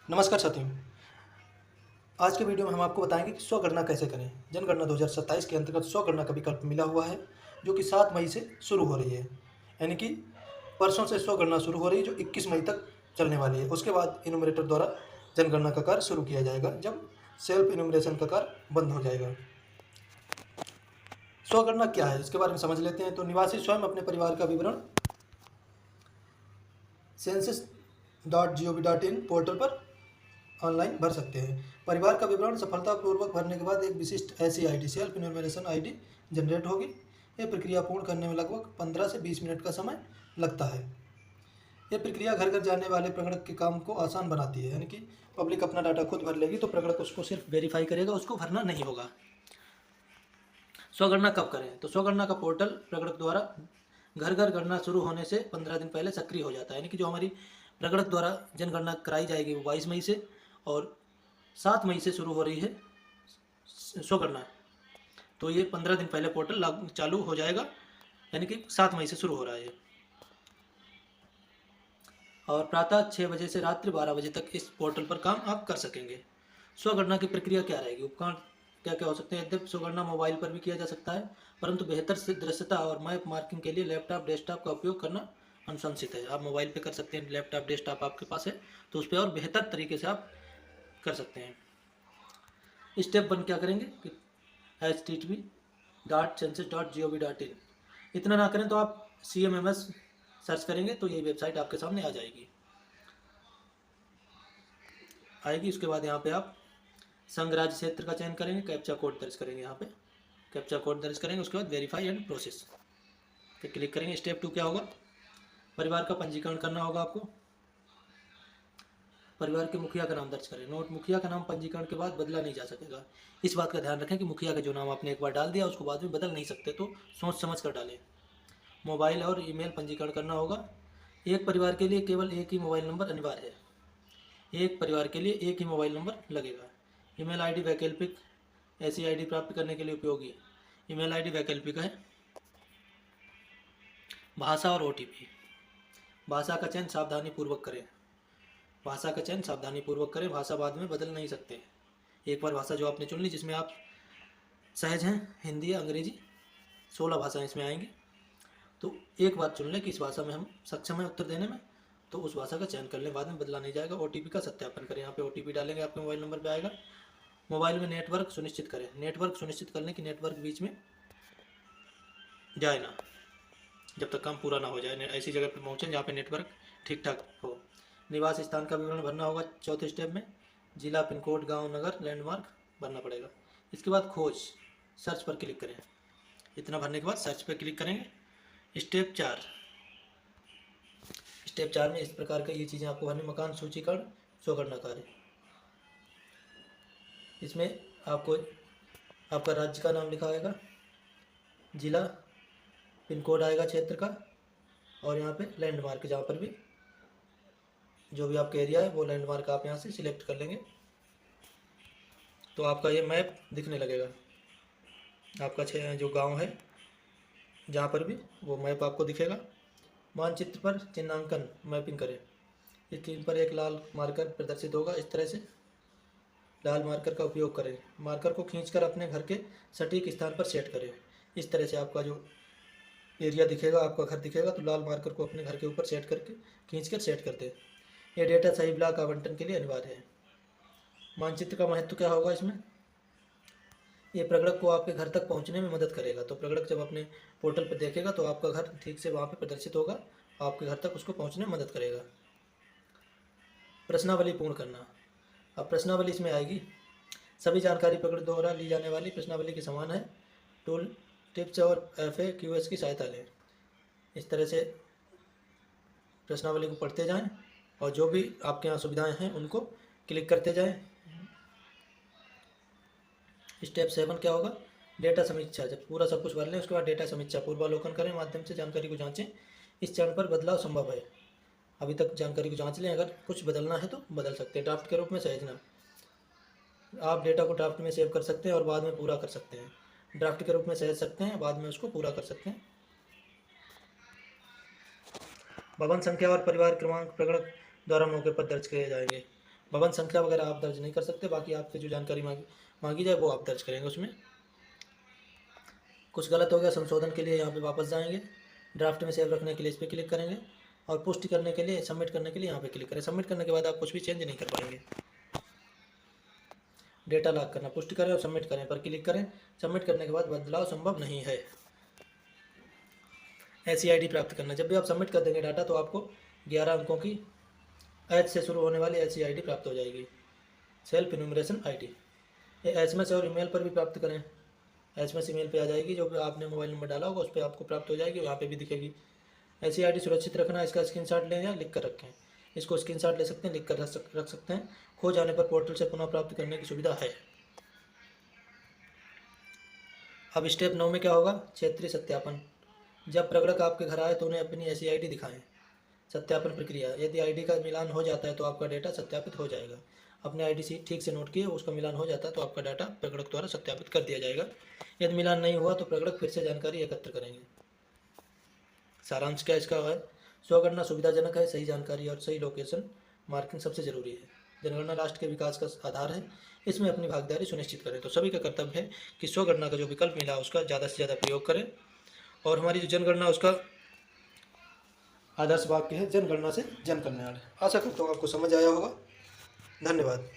नमस्कार साथियों। आज के वीडियो में हम आपको बताएंगे कि स्वगणना कैसे करें। जनगणना 2027 के अंतर्गत स्वगणना का विकल्प मिला हुआ है जो कि 7 मई से शुरू हो रही है। यानी कि परसों से स्वगणना शुरू हो रही है जो 21 मई तक चलने वाली है। उसके बाद इन्यूमरेटर द्वारा जनगणना का कार्य शुरू किया जाएगा जब सेल्फ इन्यूमरेशन का कार्य बंद हो जाएगा। स्वगणना क्या है इसके बारे में समझ लेते हैं। तो निवासी स्वयं अपने परिवार का विवरण census.gov.in पोर्टल पर ऑनलाइन भर सकते हैं। परिवार का विवरण सफलतापूर्वक भरने के बाद एक विशिष्ट ऐसी ID self enumeration ID generate होगी। यह प्रक्रिया पूर्ण करने में लगभग 15 से 20 मिनट का समय लगता है। यह प्रक्रिया घर घर जाने वाले प्रगणक के काम को आसान बनाती है। यानी कि पब्लिक अपना डाटा खुद भर लेगी तो प्रगणक उसको सिर्फ वेरीफाई करेगा, उसको भरना नहीं होगा। स्वगणना कब करें? तो स्वगणना का पोर्टल प्रगणक द्वारा घर घर गणना शुरू होने से 15 दिन पहले सक्रिय हो जाता है। यानी कि जो हमारी प्रगणक द्वारा जनगणना कराई जाएगी वो 22 मई से और 7 मई से शुरू हो रही है स्वगणना। तो ये 15 दिन पहले पोर्टल चालू हो जाएगा, यानी कि 7 मई से शुरू हो रहा है और प्रातः 6 बजे से रात्रि 12 बजे तक इस पोर्टल पर काम आप कर सकेंगे। स्वगणना की प्रक्रिया क्या रहेगी? उपकरण क्या क्या हो सकते हैं? यद्यपि स्वगणना मोबाइल पर भी किया जा सकता है, परंतु बेहतर से दृश्यता और मैप मार्किंग के लिए लैपटॉप डेस्कटॉप का उपयोग करना अनुशंसित है। आप मोबाइल पे कर सकते हैं, लैपटॉप डेस्कटॉप आपके पास है तो उस पर और बेहतर तरीके से आप कर सकते हैं। स्टेप 1 क्या करेंगे कि http.census.gov.in इतना ना करें तो आप CMMS सर्च करेंगे तो ये वेबसाइट आपके सामने आ जाएगी। उसके बाद यहाँ पे आप संघ राज्य क्षेत्र का चयन करेंगे, कैप्चा कोड दर्ज करेंगे। यहाँ पे कैप्चा कोड दर्ज करेंगे, उसके बाद वेरीफाई एंड प्रोसेस पे क्लिक करेंगे। स्टेप 2 क्या होगा? परिवार का पंजीकरण करना होगा आपको। परिवार के मुखिया का नाम दर्ज करें। नोट, मुखिया का नाम पंजीकरण के बाद बदला नहीं जा सकेगा। इस बात का ध्यान रखें कि मुखिया का जो नाम आपने एक बार डाल दिया उसको बाद में बदल नहीं सकते, तो सोच समझ कर डालें। मोबाइल और ईमेल पंजीकरण करना होगा। एक परिवार के लिए केवल एक ही मोबाइल नंबर अनिवार्य है। एक परिवार के लिए एक ही मोबाइल नंबर लगेगा। ईमेल आईडी वैकल्पिक, ऐसी आईडी प्राप्त करने के लिए उपयोगी। ईमेल आईडी वैकल्पिक है। भाषा और OTP। भाषा का चयन सावधानीपूर्वक करें। भाषा का चयन सावधानीपूर्वक करें, भाषा बाद में बदल नहीं सकते। एक बार भाषा जो आपने चुन ली जिसमें आप सहज हैं, हिंदी या अंग्रेजी, 16 भाषाएं इसमें आएंगी, तो एक बात चुन लें कि इस भाषा में हम सक्षम हैं उत्तर देने में, तो उस भाषा का चयन कर लें, बाद में बदला नहीं जाएगा। OTP का सत्यापन करें। यहाँ पे OTP डालेंगे, आपके मोबाइल नंबर पे आएगा। मोबाइल में नेटवर्क सुनिश्चित करें। नेटवर्क सुनिश्चित कर लें कि नेटवर्क बीच में जाए ना, जब तक काम पूरा ना हो जाए। ऐसी जगह पर पहुँचें जहाँ पे नेटवर्क ठीक ठाक हो। निवास स्थान का विवरण भरना होगा चौथे स्टेप में। जिला, पिन कोड, गाँव, नगर, लैंडमार्क भरना पड़ेगा। इसके बाद खोज, सर्च पर क्लिक करें। इतना भरने के बाद सर्च पर क्लिक करेंगे। स्टेप 4 में इस प्रकार का ये चीज़ें आपको भरनी। मकान सूचीकरण, स्वगणना कार्य। इसमें आपको आपका राज्य का नाम लिखा आएगा, जिला, पिन कोड आएगा क्षेत्र का, और यहाँ पे लैंडमार्क, जहाँ पर भी जो भी आपका एरिया है वो लैंडमार्क आप यहाँ से सिलेक्ट कर लेंगे तो आपका ये मैप दिखने लगेगा। आपका जो गांव है जहाँ पर भी वो मैप आपको दिखेगा। मानचित्र पर चिन्हांकन, मैपिंग करें। स्क्रीन पर एक लाल मार्कर प्रदर्शित होगा। इस तरह से लाल मार्कर का उपयोग करें। मार्कर को खींचकर अपने घर के सटीक स्थान पर सेट करें। इस तरह से आपका जो एरिया दिखेगा, आपका घर दिखेगा, तो लाल मार्कर को अपने घर के ऊपर सेट करके खींचकर सेट कर दें। ये डेटा सही ब्लॉक आवंटन के लिए अनिवार्य है। मानचित्र का महत्व क्या होगा इसमें? ये प्रगणक को आपके घर तक पहुंचने में मदद करेगा। तो प्रगणक जब अपने पोर्टल पर देखेगा तो आपका घर ठीक से वहाँ पर प्रदर्शित होगा, आपके घर तक उसको पहुंचने में मदद करेगा। प्रश्नावली पूर्ण करना। अब प्रश्नावली इसमें आएगी। सभी जानकारी प्रगणक द्वारा ली जाने वाली प्रश्नावली के समान है। टूल टिप्स और FAQs की सहायता लें। इस तरह से प्रश्नावली को पढ़ते जाएं और जो भी आपके यहाँ सुविधाएं हैं उनको क्लिक करते जाएं। स्टेप 7 क्या होगा? डेटा समीक्षा। जब पूरा सब कुछ भर लें उसके बाद डेटा समीक्षा, पूर्वावलोकन करें, माध्यम से जानकारी को जांचें। इस चरण पर बदलाव संभव है। अभी तक जानकारी को जांच लें, अगर कुछ बदलना है तो बदल सकते हैं। ड्राफ्ट के रूप में सहेजना। आप डेटा को ड्राफ्ट में सेव कर सकते हैं और बाद में पूरा कर सकते हैं। ड्राफ्ट के रूप में सहेज सकते हैं, बाद में उसको पूरा कर सकते हैं। भवन संख्या और परिवार क्रमांक प्रगणक द्वारा मौके पर दर्ज किए जाएंगे। भवन संख्या वगैरह आप दर्ज नहीं कर सकते, बाकी आपसे जो जानकारी मांगी जाए वो आप दर्ज करेंगे उसमें। कुछ गलत हो गया संशोधन के लिए यहाँ पे वापस जाएंगे, ड्राफ्ट में सेव रखने के लिए इस पर क्लिक करेंगे और पुष्टि करने के लिए, सबमिट करने के लिए यहाँ पे क्लिक करें। सबमिट करने के बाद आप कुछ भी चेंज नहीं कर पाएंगे। डेटा लॉक करना, पुष्टि करें और सबमिट करें पर क्लिक करें। सबमिट करने के बाद बदलाव संभव नहीं है। SCID प्राप्त करना, जब भी आप सबमिट कर देंगे डाटा तो आपको 11 अंकों की H से शुरू होने वाली SCID प्राप्त हो जाएगी, सेल्फ इन्यूमरेशन ID। ये SMS और ईमेल पर भी प्राप्त करें। SMS ईमेल पे आ जाएगी, जो भी आपने मोबाइल नंबर डाला होगा उस पर आपको प्राप्त हो जाएगी, वहाँ पे भी दिखेगी। SCID सुरक्षित रखना, इसका स्क्रीनशॉट लें या लिख कर रखें। इसको स्क्रीनशॉट ले सकते हैं, लिख कर रख सकते हैं। खो जाने पर पोर्टल से पुनः प्राप्त करने की सुविधा है। अब स्टेप 9 में क्या होगा, क्षेत्रीय सत्यापन। जब प्रगणक आपके घर आए तो उन्हें अपनी SCID दिखाएं। सत्यापन प्रक्रिया, यदि ID का मिलान हो जाता है तो आपका डेटा सत्यापित हो जाएगा। अपने ID से ठीक से नोट किए, उसका मिलान हो जाता है तो आपका डाटा प्रगणक द्वारा सत्यापित कर दिया जाएगा। यदि मिलान नहीं हुआ तो प्रगणक फिर से जानकारी एकत्र करेंगे। सारांश क्या इसका है, स्वगणना सुविधाजनक है, सही जानकारी और सही लोकेशन मार्किंग सबसे जरूरी है। जनगणना राष्ट्र के विकास का आधार है, इसमें अपनी भागीदारी सुनिश्चित करें। तो सभी का कर्तव्य है कि स्वगणना का जो विकल्प मिला उसका ज़्यादा से ज़्यादा प्रयोग करें। और हमारी जो जनगणना उसका आदर्श वाक्य है, जनगणना से जन कल्याण। आशा करता हूँ आपको समझ आया होगा। धन्यवाद।